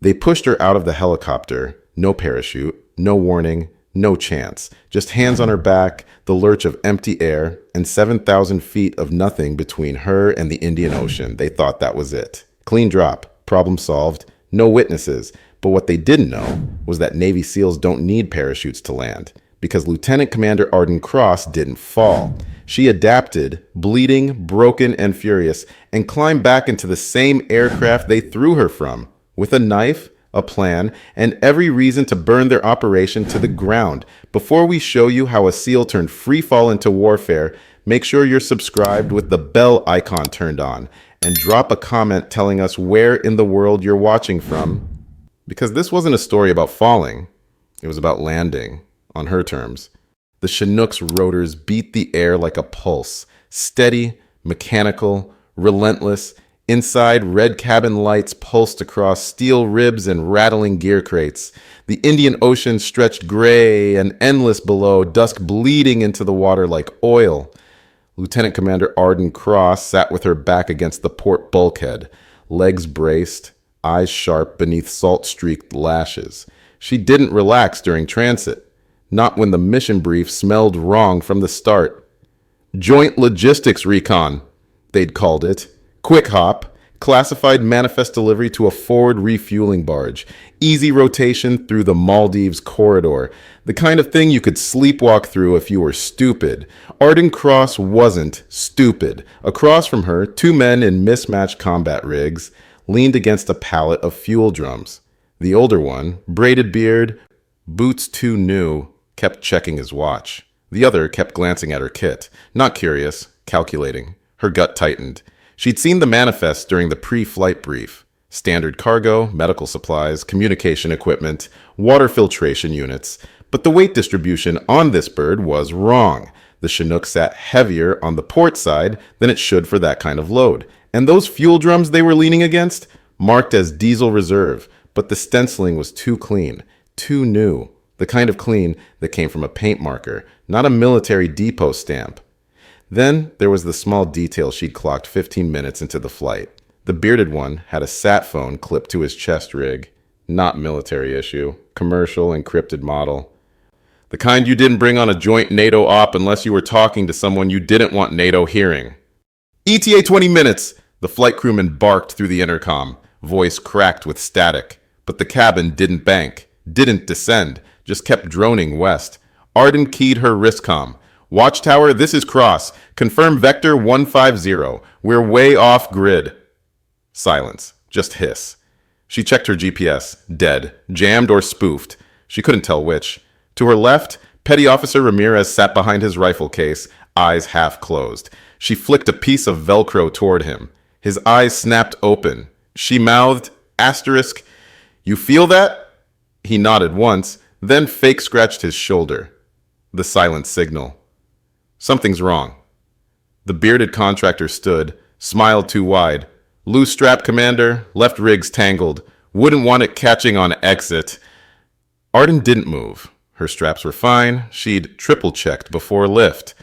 They pushed her out of the helicopter. No parachute, no warning, no chance. Just hands on her back, the lurch of empty air, and 7,000 feet of nothing between her and the Indian Ocean. They thought that was it. Clean drop. Problem solved. No witnesses. But what they didn't know was that Navy SEALs don't need parachutes to land, because Lieutenant Commander Arden Cross didn't fall. She adapted, bleeding, broken, and furious, and climbed back into the same aircraft they threw her from, with a knife, a plan, and every reason to burn their operation to the ground. Before we show you how a SEAL turned free fall into warfare, make sure you're subscribed with the bell icon turned on, and drop a comment telling us where in the world you're watching from. Because this wasn't a story about falling, it was about landing, on her terms. The Chinook's rotors beat the air like a pulse, steady, mechanical, relentless. Inside, red cabin lights pulsed across steel ribs and rattling gear crates. The Indian Ocean stretched gray and endless below, dusk bleeding into the water like oil. Lieutenant Commander Arden Cross sat with her back against the port bulkhead, legs braced, eyes sharp beneath salt-streaked lashes. She didn't relax during transit, not when the mission brief smelled wrong from the start. Joint Logistics Recon, they'd called it. Quick hop, classified manifest delivery to a forward refueling barge, easy rotation through the Maldives corridor, the kind of thing you could sleepwalk through if you were stupid. Arden Cross wasn't stupid. Across from her, two men in mismatched combat rigs leaned against a pallet of fuel drums. The older one, braided beard, boots too new, kept checking his watch. The other kept glancing at her kit, not curious, calculating. Her gut tightened. She'd seen the manifest during the pre-flight brief. Standard cargo, medical supplies, communication equipment, water filtration units. But the weight distribution on this bird was wrong. The Chinook sat heavier on the port side than it should for that kind of load. And those fuel drums they were leaning against, marked as diesel reserve. But the stenciling was too clean, too new. The kind of clean that came from a paint marker, not a military depot stamp. Then there was the small detail she'd clocked 15 minutes into the flight. The bearded one had a sat phone clipped to his chest rig. Not military issue, commercial encrypted model. The kind you didn't bring on a joint NATO op unless you were talking to someone you didn't want NATO hearing. ETA 20 minutes! The flight crewman barked through the intercom, voice cracked with static. But the cabin didn't bank, didn't descend, just kept droning west. Arden keyed her wristcom. Watchtower, this is Cross. Confirm Vector 150. We're way off grid. Silence. Just hiss. She checked her GPS. Dead. Jammed or spoofed. She couldn't tell which. To her left, Petty Officer Ramirez sat behind his rifle case, eyes half closed. She flicked a piece of Velcro toward him. His eyes snapped open. She mouthed, asterisk, "You feel that?" He nodded once, then fake scratched his shoulder. The silent signal. Something's wrong. The bearded contractor stood, smiled too wide. Loose strap, Commander, left rigs tangled. Wouldn't want it catching on exit. Arden didn't move. Her straps were fine. She'd triple-checked before lift.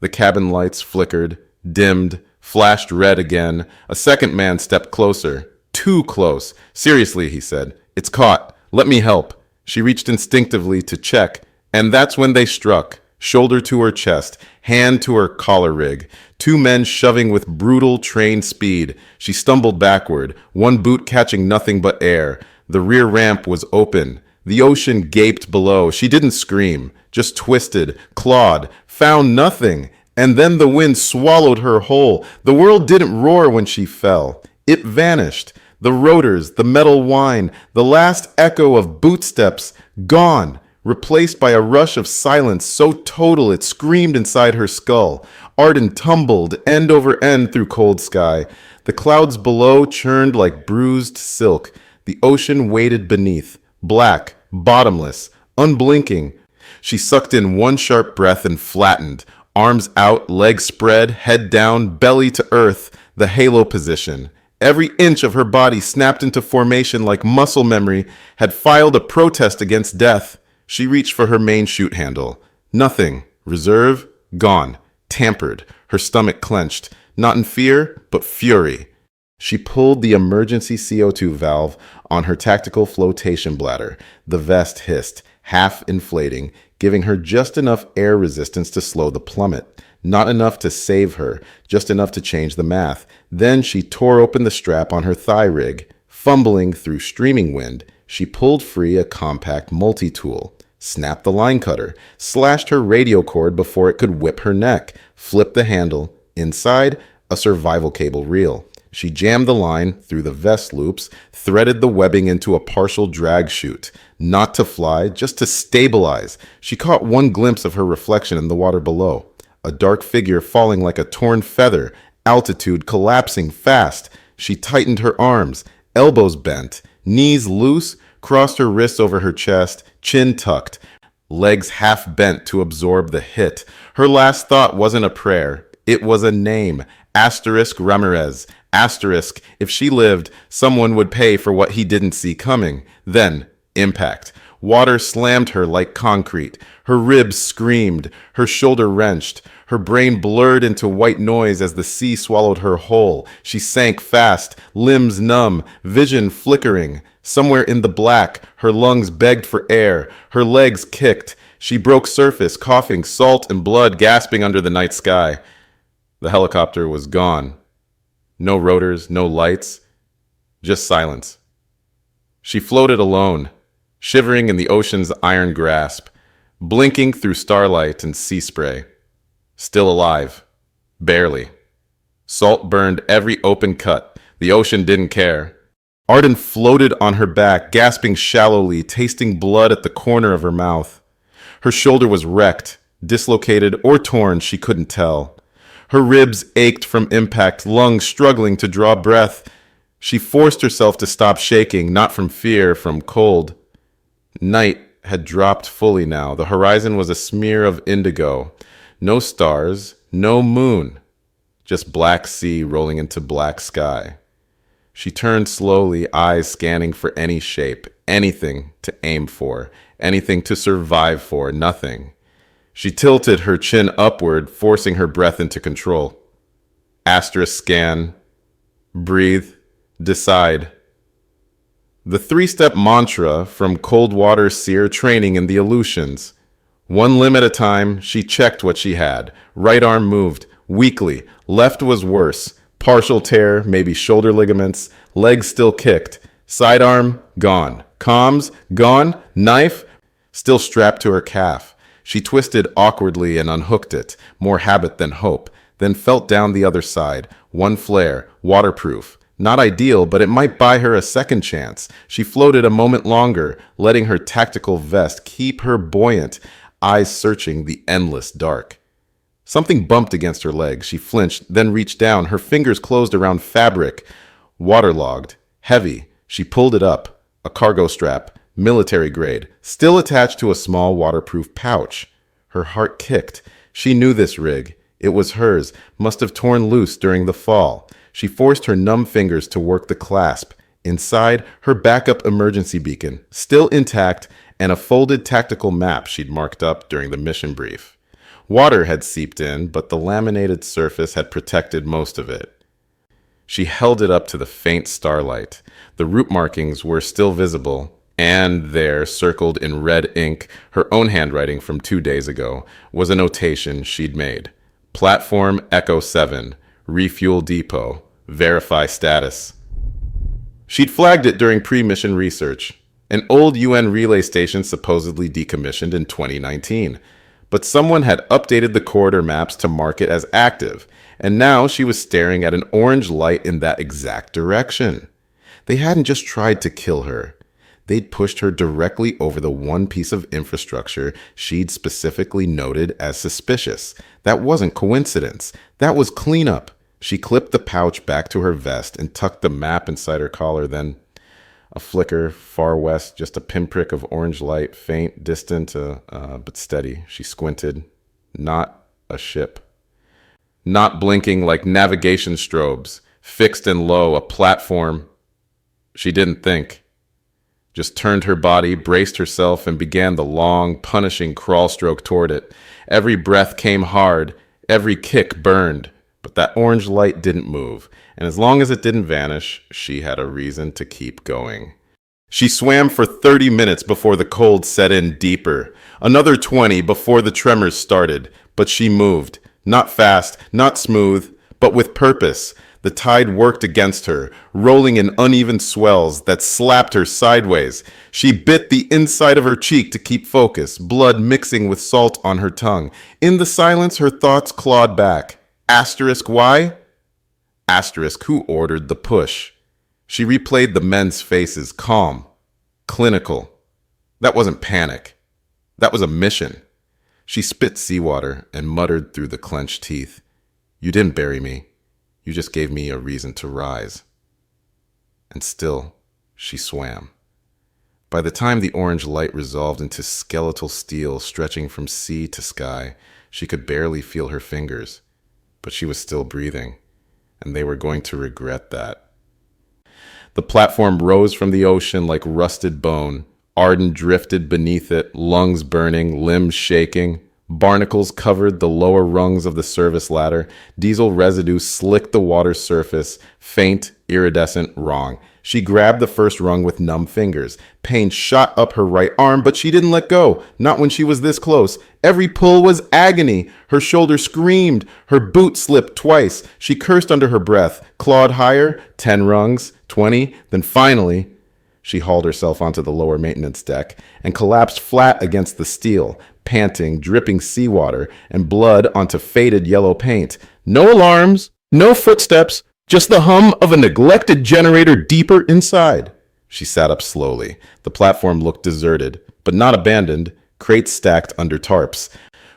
The cabin lights flickered, dimmed, flashed red again. A second man stepped closer. Too close. Seriously, he said. It's caught. Let me help. She reached instinctively to check, and that's when they struck. Shoulder to her chest, hand to her collar rig. Two men shoving with brutal train speed. She stumbled backward, one boot catching nothing but air. The rear ramp was open. The ocean gaped below. She didn't scream, just twisted, clawed, found nothing. And then the wind swallowed her whole. The world didn't roar when she fell. It vanished. The rotors, the metal whine, the last echo of bootsteps, gone. Replaced by a rush of silence so total it screamed inside her skull. Arden tumbled end over end through cold sky. The clouds below churned like bruised silk. The ocean waited beneath, black, bottomless, unblinking. She sucked in one sharp breath and flattened, arms out, legs spread, head down, belly to earth, the halo position. Every inch of her body snapped into formation like muscle memory had filed a protest against death. She reached for her main chute handle. Nothing. Reserve. Gone. Tampered. Her stomach clenched. Not in fear, but fury. She pulled the emergency CO2 valve on her tactical flotation bladder. The vest hissed, half inflating, giving her just enough air resistance to slow the plummet. Not enough to save her, just enough to change the math. Then she tore open the strap on her thigh rig. Fumbling through streaming wind, she pulled free a compact multi-tool, snapped the line cutter, slashed her radio cord before it could whip her neck, flipped the handle. Inside, a survival cable reel. She jammed the line through the vest loops, threaded the webbing into a partial drag chute. Not to fly, just to stabilize. She caught one glimpse of her reflection in the water below. A dark figure falling like a torn feather, altitude collapsing fast. She tightened her arms, elbows bent, knees loose, crossed her wrists over her chest, chin tucked, legs half bent to absorb the hit. Her last thought wasn't a prayer. It was a name. Asterisk Ramirez. Asterisk, if she lived, someone would pay for what he didn't see coming. Then, impact. Water slammed her like concrete. Her ribs screamed. Her shoulder wrenched. Her brain blurred into white noise as the sea swallowed her whole. She sank fast, limbs numb, vision flickering. Somewhere in the black, her lungs begged for air. Her legs kicked. She broke surface, coughing salt and blood gasping under the night sky. The helicopter was gone. No rotors, no lights, just silence. She floated alone, shivering in the ocean's iron grasp, blinking through starlight and sea spray. Still alive. Barely. Salt burned every open cut. The ocean didn't care. Arden floated on her back, gasping shallowly, tasting blood at the corner of her mouth. Her shoulder was wrecked, dislocated or torn, she couldn't tell. Her ribs ached from impact, lungs struggling to draw breath. She forced herself to stop shaking, not from fear, from cold. Night had dropped fully now. The horizon was a smear of indigo. No stars, no moon. Just black sea rolling into black sky. She turned slowly, eyes scanning for any shape, anything to aim for, anything to survive for, nothing. She tilted her chin upward, forcing her breath into control. Asterisk scan. Breathe. Decide. The three-step mantra from Coldwater Seer training in the Aleutians. One limb at a time, she checked what she had. Right arm moved, weakly. Left was worse. Partial tear, maybe shoulder ligaments. Legs still kicked. Sidearm, gone. Comms, gone. Knife, still strapped to her calf. She twisted awkwardly and unhooked it, more habit than hope, then felt down the other side. One flare, waterproof. Not ideal, but it might buy her a second chance. She floated a moment longer, letting her tactical vest keep her buoyant, eyes searching the endless dark. Something bumped against her leg. She flinched, then reached down, her fingers closed around fabric. Waterlogged, heavy. She pulled it up. A cargo strap. Military grade, still attached to a small waterproof pouch. Her heart kicked. She knew this rig. It was hers, must have torn loose during the fall. She forced her numb fingers to work the clasp. Inside, her backup emergency beacon, still intact, and a folded tactical map she'd marked up during the mission brief. Water had seeped in, but the laminated surface had protected most of it. She held it up to the faint starlight. The route markings were still visible, and there, circled in red ink, her own handwriting from 2 days ago, was a notation she'd made. Platform Echo 7, Refuel Depot, verify status. She'd flagged it during pre-mission research. An old UN relay station supposedly decommissioned in 2019. But someone had updated the corridor maps to mark it as active, and now she was staring at an orange light in that exact direction. They hadn't just tried to kill her. They'd pushed her directly over the one piece of infrastructure she'd specifically noted as suspicious. That wasn't coincidence. That was cleanup. She clipped the pouch back to her vest and tucked the map inside her collar, then a flicker, far west, just a pinprick of orange light, faint, distant, but steady. She squinted. Not a ship. Not blinking like navigation strobes. Fixed and low, a platform. She didn't think. Just turned her body, braced herself, and began the long, punishing crawl stroke toward it. Every breath came hard. Every kick burned. But that orange light didn't move, and as long as it didn't vanish, she had a reason to keep going. She swam for 30 minutes before the cold set in deeper, another 20 before the tremors started, but she moved. Not fast, not smooth, but with purpose. The tide worked against her, rolling in uneven swells that slapped her sideways. She bit the inside of her cheek to keep focus, blood mixing with salt on her tongue. In the silence, her thoughts clawed back. Asterisk why? Asterisk who ordered the push? She replayed the men's faces, calm, clinical. That wasn't panic. That was a mission. She spit seawater and muttered through the clenched teeth. You didn't bury me. You just gave me a reason to rise. And still, she swam. By the time the orange light resolved into skeletal steel stretching from sea to sky, she could barely feel her fingers. But she was still breathing, and they were going to regret that. The platform rose from the ocean like rusted bone. Arden drifted beneath it, lungs burning, limbs shaking. Barnacles covered the lower rungs of the service ladder. Diesel residue slicked the water's surface, faint, iridescent, wrong. She grabbed the first rung with numb fingers. Pain shot up her right arm, but she didn't let go, not when she was this close. Every pull was agony. Her shoulder screamed. Her boot slipped twice. She cursed under her breath, clawed higher, 10 rungs, 20, then finally, she hauled herself onto the lower maintenance deck and collapsed flat against the steel, panting, dripping seawater and blood onto faded yellow paint. No alarms, no footsteps, just the hum of a neglected generator deeper inside. She sat up slowly. The platform looked deserted, but not abandoned, crates stacked under tarps.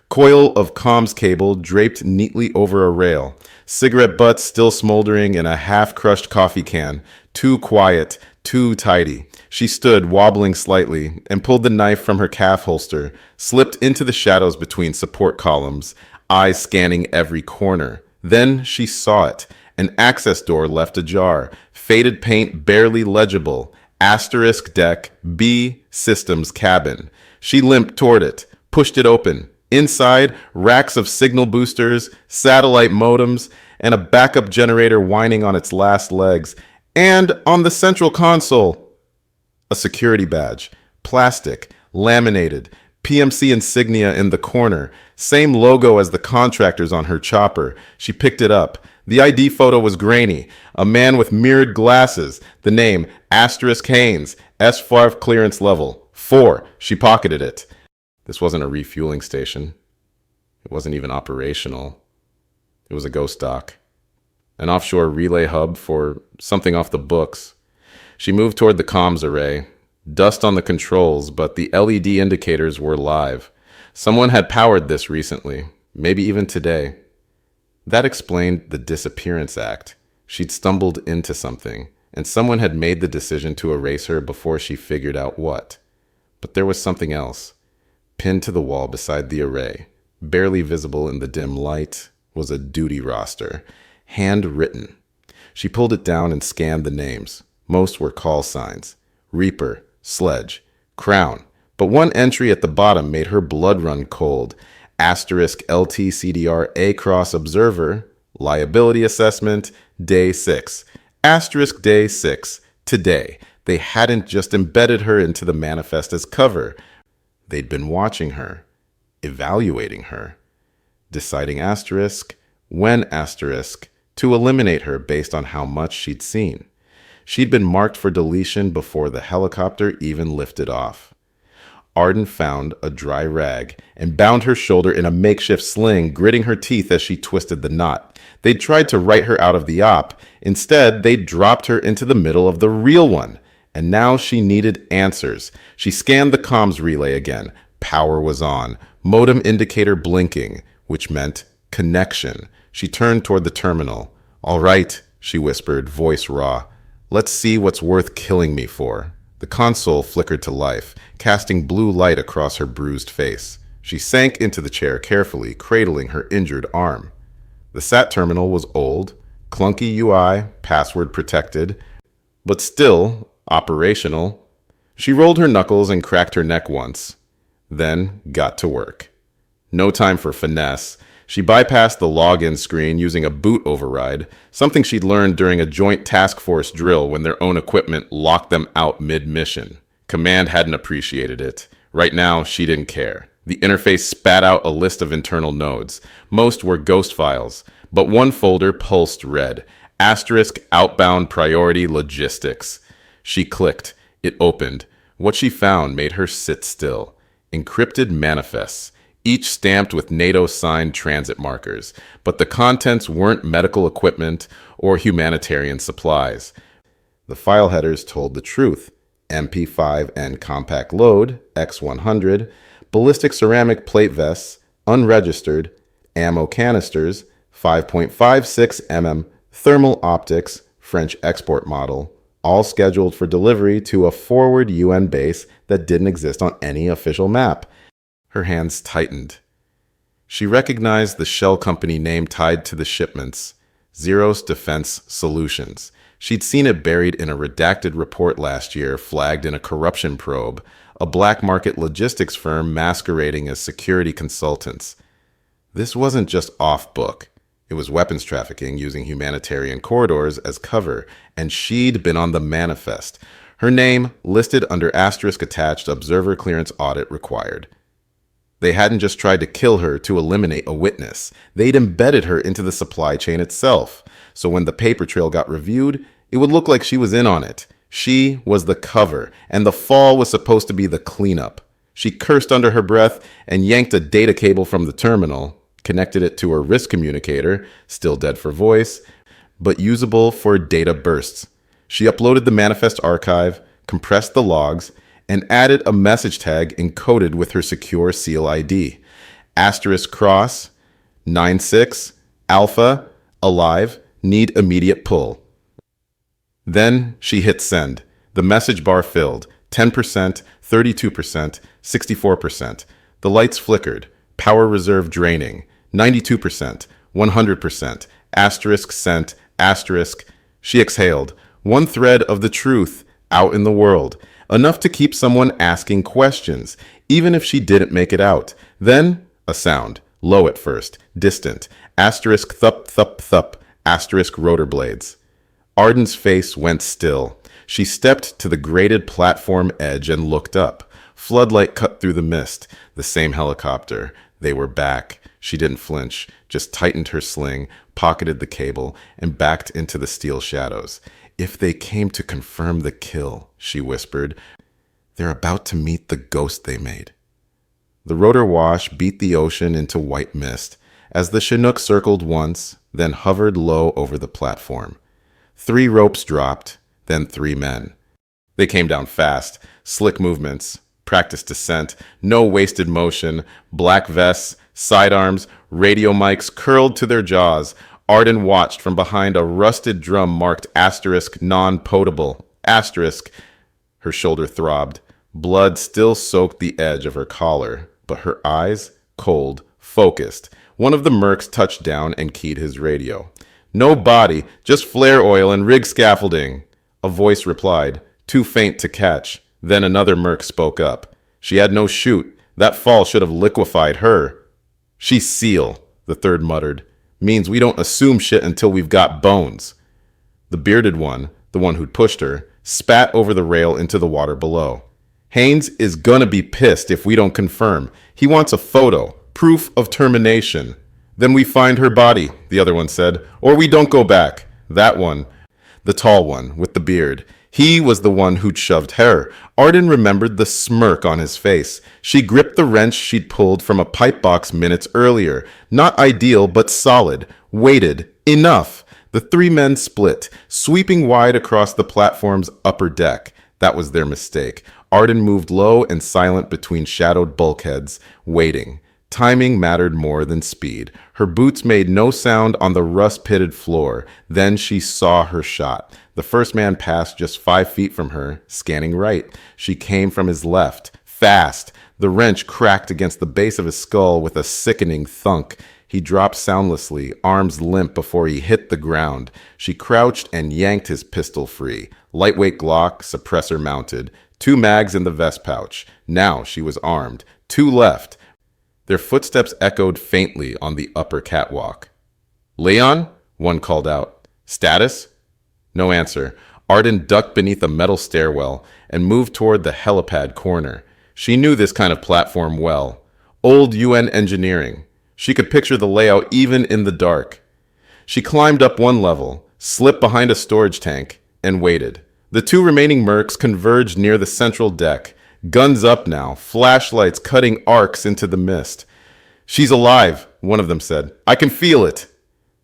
Coil of comms cable draped neatly over a rail. Cigarette butts still smoldering in a half-crushed coffee can. Too quiet, too tidy. She stood, wobbling slightly, and pulled the knife from her calf holster, slipped into the shadows between support columns, eyes scanning every corner. Then she saw it. An access door left ajar, faded paint barely legible. Asterisk deck, B, systems cabin. She limped toward it, pushed it open. Inside, racks of signal boosters, satellite modems, and a backup generator whining on its last legs. And on the central console, a security badge, plastic, laminated, PMC insignia in the corner, same logo as the contractors on her chopper. She picked it up. The ID photo was grainy. A man with mirrored glasses. The name, Asterisk Haynes, S5 clearance level 4. She pocketed it. This wasn't a refueling station. It wasn't even operational. It was a ghost dock. An offshore relay hub for something off the books. She moved toward the comms array. Dust on the controls, but the LED indicators were live. Someone had powered this recently, maybe even today. That explained the disappearance act. She'd stumbled into something, and someone had made the decision to erase her before she figured out what. But there was something else. Pinned to the wall beside the array, barely visible in the dim light, was a duty roster, handwritten. She pulled it down and scanned the names. Most were call signs. Reaper, Sledge, Crown. But one entry at the bottom made her blood run cold. Asterisk LTCDR A-Cross Observer, Liability Assessment, Day 6. Asterisk Day 6, today. They hadn't just embedded her into the manifest as cover. They'd been watching her, evaluating her, deciding asterisk, when asterisk, to eliminate her based on how much she'd seen. She'd been marked for deletion before the helicopter even lifted off. Arden found a dry rag and bound her shoulder in a makeshift sling, gritting her teeth as she twisted the knot. They'd tried to write her out of the op. Instead, they'd dropped her into the middle of the real one. And now she needed answers. She scanned the comms relay again. Power was on. Modem indicator blinking, which meant connection. She turned toward the terminal. All right, she whispered, voice raw. Let's see what's worth killing me for. The console flickered to life, casting blue light across her bruised face. She sank into the chair carefully, cradling her injured arm. The SAT terminal was old, clunky UI, password protected, but still operational. She rolled her knuckles and cracked her neck once, then got to work. No time for finesse. She bypassed the login screen using a boot override, something she'd learned during a joint task force drill when their own equipment locked them out mid-mission. Command hadn't appreciated it. Right now, she didn't care. The interface spat out a list of internal nodes. Most were ghost files, but one folder pulsed red. Asterisk outbound priority logistics. She clicked. It opened. What she found made her sit still. Encrypted manifests, each stamped with NATO-signed transit markers, but the contents weren't medical equipment or humanitarian supplies. The file headers told the truth. MP5N compact load, X100, ballistic ceramic plate vests, unregistered, ammo canisters, 5.56 mm, thermal optics, French export model, all scheduled for delivery to a forward UN base that didn't exist on any official map. Her hands tightened. She recognized the shell company name tied to the shipments, Zeros Defense Solutions. She'd seen it buried in a redacted report last year, flagged in a corruption probe, a black market logistics firm masquerading as security consultants. This wasn't just off-book. It was weapons trafficking using humanitarian corridors as cover, and she'd been on the manifest. Her name, listed under asterisk attached observer clearance audit required. They hadn't just tried to kill her to eliminate a witness. They'd embedded her into the supply chain itself. So when the paper trail got reviewed, it would look like she was in on it. She was the cover, and the fall was supposed to be the cleanup. She cursed under her breath and yanked a data cable from the terminal, connected it to her wrist communicator, still dead for voice, but usable for data bursts. She uploaded the manifest archive, compressed the logs, and added a message tag encoded with her secure seal ID. Asterisk cross, 96, alpha, alive, need immediate pull. Then she hit send. The message bar filled, 10%, 32%, 64%. The lights flickered, power reserve draining, 92%, 100%, asterisk sent, asterisk. She exhaled, one thread of the truth out in the world, enough to keep someone asking questions, even if she didn't make it out. Then, a sound, low at first, distant, asterisk thup thup thup, asterisk rotor blades. Arden's face went still. She stepped to the grated platform edge and looked up. Floodlight cut through the mist. The same helicopter. They were back. She didn't flinch, just tightened her sling, pocketed the cable, and backed into the steel shadows. If they came to confirm the kill, she whispered, they're about to meet the ghost they made. The rotor wash beat the ocean into white mist as the Chinook circled once, then hovered low over the platform. 3 ropes dropped, then 3 men. They came down fast, slick movements, practiced descent, no wasted motion, black vests, sidearms, radio mics curled to their jaws. Arden watched from behind a rusted drum marked asterisk non-potable, asterisk. Her shoulder throbbed. Blood still soaked the edge of her collar, but her eyes, cold, focused. One of the mercs touched down and keyed his radio. No body, just flare oil and rig scaffolding. A voice replied, too faint to catch. Then another merc spoke up. She had no chute. That fall should have liquefied her. She's SEAL, the third muttered. Means we don't assume shit until we've got bones. The bearded one, the one who'd pushed her, spat over the rail into the water below. Haynes is gonna be pissed if we don't confirm. He wants a photo, proof of termination. Then we find her body, the other one said, or we don't go back. That one, the tall one with the beard, he was the one who'd shoved her. Arden remembered the smirk on his face. She gripped the wrench she'd pulled from a pipe box minutes earlier. Not ideal, but solid. Weighted. Enough. The 3 men split, sweeping wide across the platform's upper deck. That was their mistake. Arden moved low and silent between shadowed bulkheads, waiting. Timing mattered more than speed. Her boots made no sound on the rust-pitted floor. Then she saw her shot. The first man passed just 5 feet from her, scanning right. She came from his left, fast. The wrench cracked against the base of his skull with a sickening thunk. He dropped soundlessly, arms limp before he hit the ground. She crouched and yanked his pistol free. Lightweight Glock, suppressor mounted. 2 mags in the vest pouch. Now she was armed. 2 left. Their footsteps echoed faintly on the upper catwalk. "Leon?" one called out. "Status?" No answer. Arden ducked beneath a metal stairwell and moved toward the helipad corner. She knew this kind of platform well. Old UN engineering. She could picture the layout even in the dark. She climbed up one level, slipped behind a storage tank, and waited. The two remaining mercs converged near the central deck, guns up now, flashlights cutting arcs into the mist. "She's alive," one of them said. "I can feel it."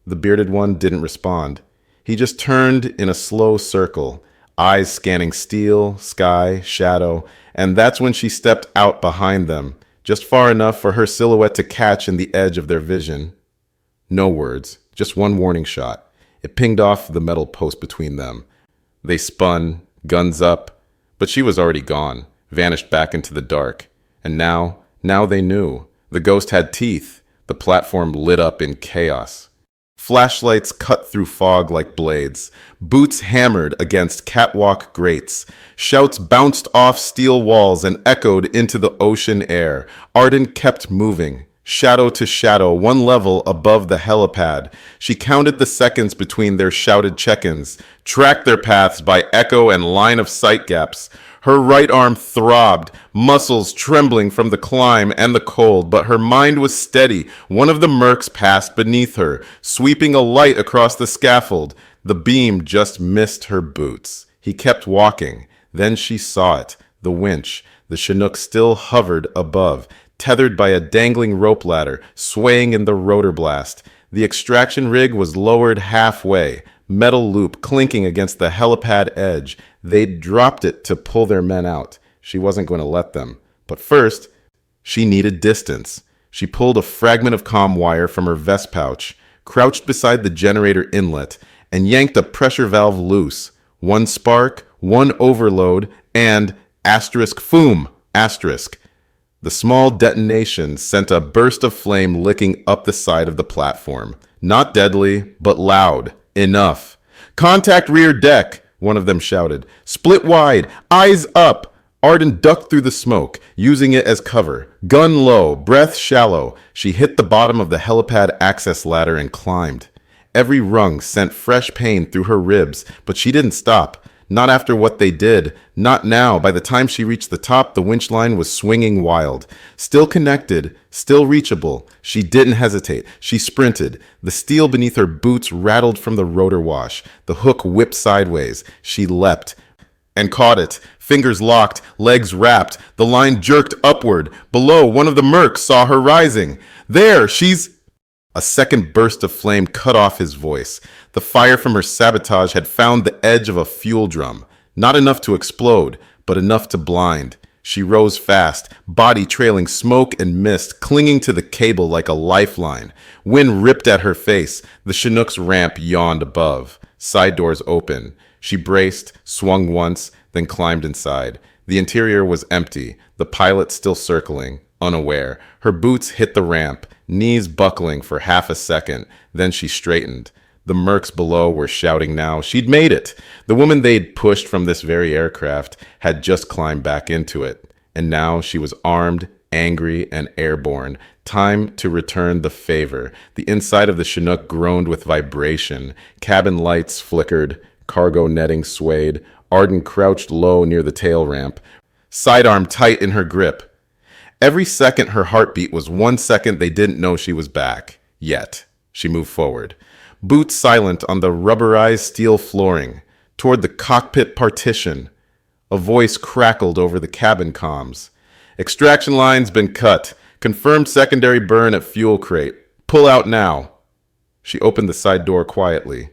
The bearded one didn't respond. He just turned in a slow circle, eyes scanning steel, sky, shadow, and that's when she stepped out behind them, just far enough for her silhouette to catch in the edge of their vision. No words, just one warning shot. It pinged off the metal post between them. They spun, guns up, but she was already gone, vanished back into the dark. And now they knew. The ghost had teeth. The platform lit up in chaos. Flashlights cut through fog like blades. Boots hammered against catwalk grates. Shouts bounced off steel walls and echoed into the ocean air. Arden kept moving, shadow to shadow, one level above the helipad. She counted the seconds between their shouted check-ins, tracked their paths by echo and line of sight gaps. Her right arm throbbed, muscles trembling from the climb and the cold, but her mind was steady. One of the mercs passed beneath her, sweeping a light across the scaffold. The beam just missed her boots. He kept walking. Then she saw it, the winch. The Chinook still hovered above, tethered by a dangling rope ladder, swaying in the rotor blast. The extraction rig was lowered halfway, metal loop clinking against the helipad edge. They'd dropped it to pull their men out. She wasn't going to let them. But first, she needed distance. She pulled a fragment of comm wire from her vest pouch, crouched beside the generator inlet, and yanked a pressure valve loose. One spark, one overload, and asterisk foom, asterisk. The small detonation sent a burst of flame licking up the side of the platform. Not deadly, but loud. Enough. "Contact rear deck," one of them shouted. "Split wide. Eyes up." Arden ducked through the smoke, using it as cover. Gun low, breath shallow. She hit the bottom of the helipad access ladder and climbed. Every rung sent fresh pain through her ribs, but she didn't stop. Not after what they did. Not now. By the time she reached the top, the winch line was swinging wild. Still connected, still reachable. She didn't hesitate. She sprinted. The steel beneath her boots rattled from the rotor wash. The hook whipped sideways. She leapt and caught it. Fingers locked, legs wrapped. The line jerked upward. Below, one of the mercs saw her rising. "There, she's..." A second burst of flame cut off his voice. The fire from her sabotage had found the edge of a fuel drum. Not enough to explode, but enough to blind. She rose fast, body trailing smoke and mist, clinging to the cable like a lifeline. Wind ripped at her face. The Chinook's ramp yawned above. Side doors open. She braced, swung once, then climbed inside. The interior was empty, the pilot still circling, unaware. Her boots hit the ramp, knees buckling for half a second. Then she straightened. The mercs below were shouting now. She'd made it. The woman they'd pushed from this very aircraft had just climbed back into it. And now she was armed, angry, and airborne. Time to return the favor. The inside of the Chinook groaned with vibration. Cabin lights flickered. Cargo netting swayed. Arden crouched low near the tail ramp, sidearm tight in her grip. Every second her heartbeat was 1 second they didn't know she was back. Yet. She moved forward. Boots silent on the rubberized steel flooring, toward the cockpit partition. A voice crackled over the cabin comms. "Extraction line's been cut. Confirmed secondary burn at fuel crate. Pull out now." She opened the side door quietly.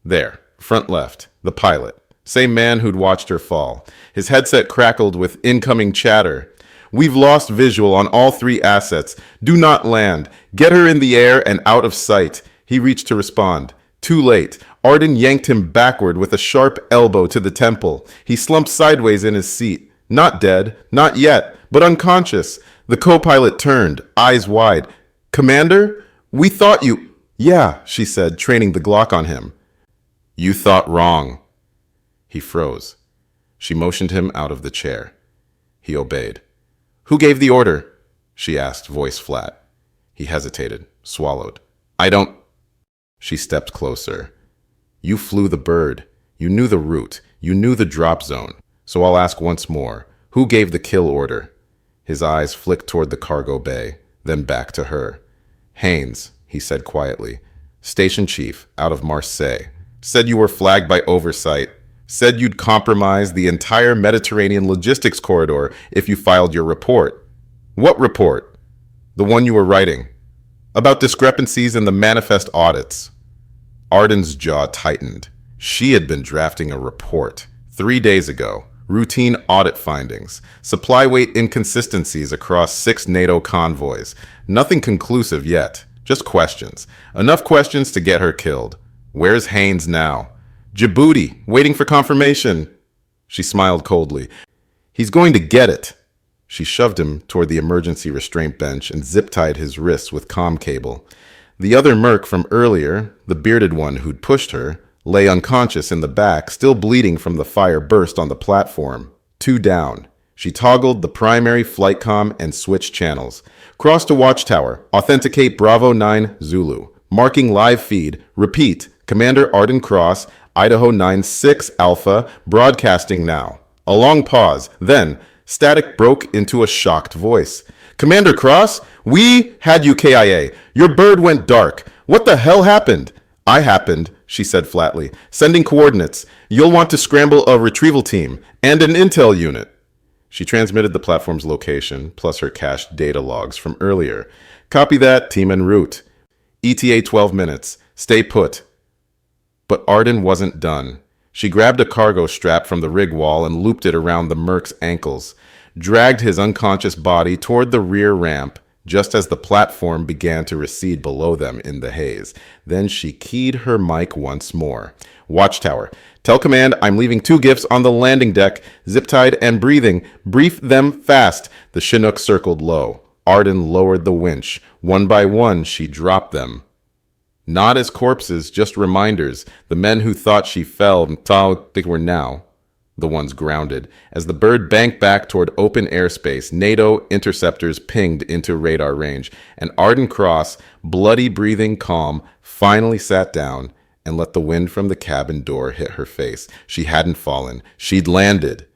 There, front left, the pilot. Same man who'd watched her fall. His headset crackled with incoming chatter. "We've lost visual on all 3 assets. Do not land. Get her in the air and out of sight." He reached to respond. Too late. Arden yanked him backward with a sharp elbow to the temple. He slumped sideways in his seat. Not dead, not yet, but unconscious. The co-pilot turned, eyes wide. "Commander? We thought you..." "Yeah," she said, training the Glock on him. "You thought wrong." He froze. She motioned him out of the chair. He obeyed. "Who gave the order?" she asked, voice flat. He hesitated, swallowed. I don't... She stepped closer. You flew the bird. You knew the route. You knew the drop zone. So I'll ask once more. Who gave the kill order? His eyes flicked toward the cargo bay, then back to her. Haynes, he said quietly. Station chief, out of Marseille. Said you were flagged by oversight. Said you'd compromise the entire Mediterranean logistics corridor if you filed your report. What report? The one you were writing. About discrepancies in the manifest audits. Arden's jaw tightened. She had been drafting a report 3 days ago. Routine audit findings. Supply weight inconsistencies across 6 NATO convoys. Nothing conclusive yet. Just questions. Enough questions to get her killed. Where's Haynes now? Djibouti, waiting for confirmation. She smiled coldly. He's going to get it. She shoved him toward the emergency restraint bench and zip-tied his wrists with comm cable. The other merc from earlier, the bearded one who'd pushed her, lay unconscious in the back, still bleeding from the fire burst on the platform. 2 down. She toggled the primary flight comm and switched channels. Cross to Watchtower. Authenticate Bravo 9 Zulu. Marking live feed. Repeat. Commander Arden Cross, Idaho 9-6 Alpha, broadcasting now. A long pause. Then, static broke into a shocked voice. Commander Cross, we had you KIA. Your bird went dark. What the hell happened? I happened, she said flatly. Sending coordinates. You'll want to scramble a retrieval team and an intel unit. She transmitted the platform's location, plus her cached data logs from earlier. Copy that, team en route. ETA 12 minutes. Stay put. But Arden wasn't done. She grabbed a cargo strap from the rig wall and looped it around the merc's ankles, dragged his unconscious body toward the rear ramp just as the platform began to recede below them in the haze. Then she keyed her mic once more. Watchtower. Tell command I'm leaving 2 gifts on the landing deck, zip-tied and breathing. Brief them fast. The Chinook circled low. Arden lowered the winch. One by one, she dropped them. Not as corpses, just reminders. The men who thought she fell, they were now the ones grounded. As the bird banked back toward open airspace, NATO interceptors pinged into radar range, and Arden Cross, bloody breathing calm, finally sat down and let the wind from the cabin door hit her face. She hadn't fallen. She'd landed.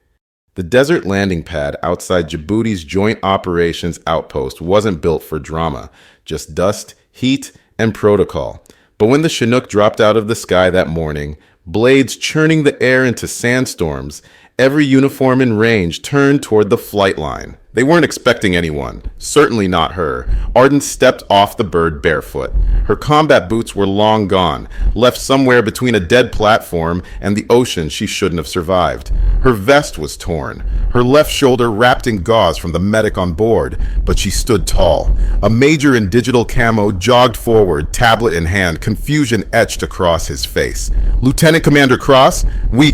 The desert landing pad outside Djibouti's Joint Operations Outpost wasn't built for drama, just dust, heat, and protocol. But when the Chinook dropped out of the sky that morning, blades churning the air into sandstorms, every uniform in range turned toward the flight line. They weren't expecting anyone, certainly not her. Arden stepped off the bird barefoot. Her combat boots were long gone, left somewhere between a dead platform and the ocean she shouldn't have survived. Her vest was torn, her left shoulder wrapped in gauze from the medic on board, but she stood tall. A major in digital camo jogged forward, tablet in hand, confusion etched across his face. Lieutenant Commander Cross, we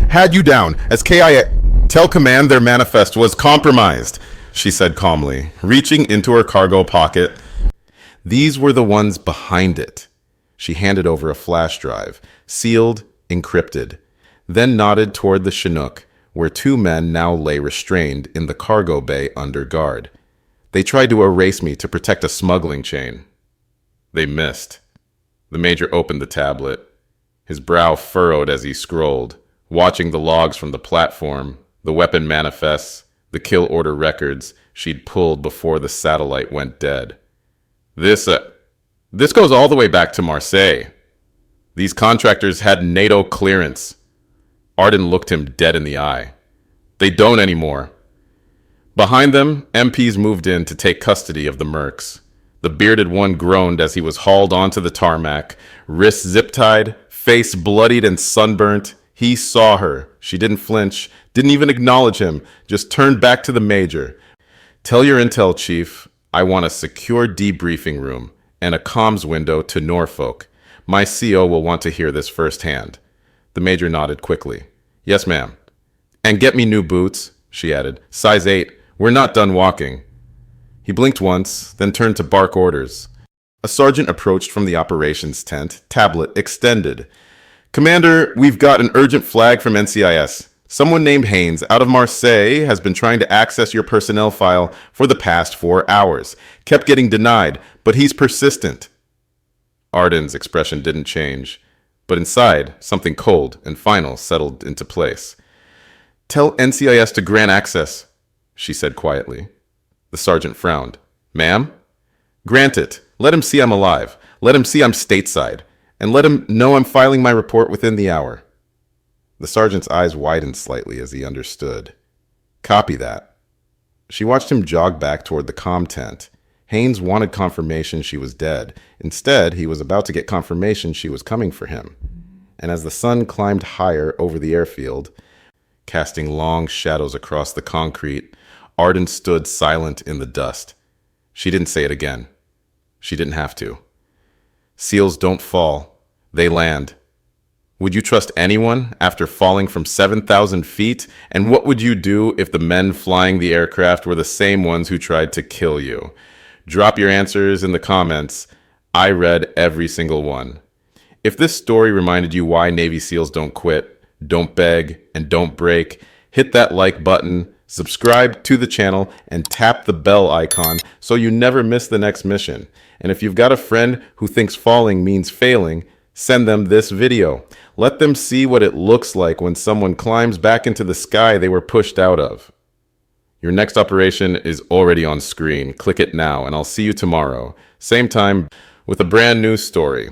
had you down as KIA. Tell command their manifest was compromised, she said calmly, reaching into her cargo pocket. These were the ones behind it. She handed over a flash drive, sealed, encrypted, then nodded toward the Chinook, where 2 men now lay restrained in the cargo bay under guard. They tried to erase me to protect a smuggling chain. They missed. The major opened the tablet, his brow furrowed as he scrolled, watching the logs from the platform, the weapon manifests, the kill order records she'd pulled before the satellite went dead. This goes all the way back to Marseille. These contractors had NATO clearance. Arden looked him dead in the eye. They don't anymore. Behind them, MPs moved in to take custody of the mercs. The bearded one groaned as he was hauled onto the tarmac, wrists zip-tied, face bloodied and sunburnt. He saw her. She didn't flinch, didn't even acknowledge him, just turned back to the major. Tell your intel chief I want a secure debriefing room and a comms window to Norfolk. My CO will want to hear this firsthand. The major nodded quickly. Yes, ma'am. And get me new boots, she added. Size 8. We're not done walking. He blinked once, then turned to bark orders. A sergeant approached from the operations tent, tablet extended. Commander, we've got an urgent flag from NCIS. Someone named Haynes out of Marseille has been trying to access your personnel file for the past 4 hours. Kept getting denied, but he's persistent. Arden's expression didn't change, but inside, something cold and final settled into place. Tell NCIS to grant access, she said quietly. The sergeant frowned. Ma'am? Grant it. Let him see I'm alive. Let him see I'm stateside. And let him know I'm filing my report within the hour. The sergeant's eyes widened slightly as he understood. Copy that. She watched him jog back toward the comm tent. Haynes wanted confirmation she was dead. Instead, he was about to get confirmation she was coming for him. And as the sun climbed higher over the airfield, casting long shadows across the concrete, Arden stood silent in the dust. She didn't say it again. She didn't have to. SEALs don't fall. They land. Would you trust anyone after falling from 7,000 feet? And what would you do if the men flying the aircraft were the same ones who tried to kill you? Drop your answers in the comments. I read every single one. If this story reminded you why Navy SEALs don't quit, don't beg, and don't break, hit that like button, subscribe to the channel, and tap the bell icon so you never miss the next mission. And if you've got a friend who thinks falling means failing, send them this video. Let them see what it looks like when someone climbs back into the sky they were pushed out of. Your next operation is already on screen. Click it now, and I'll see you tomorrow, same time, with a brand new story.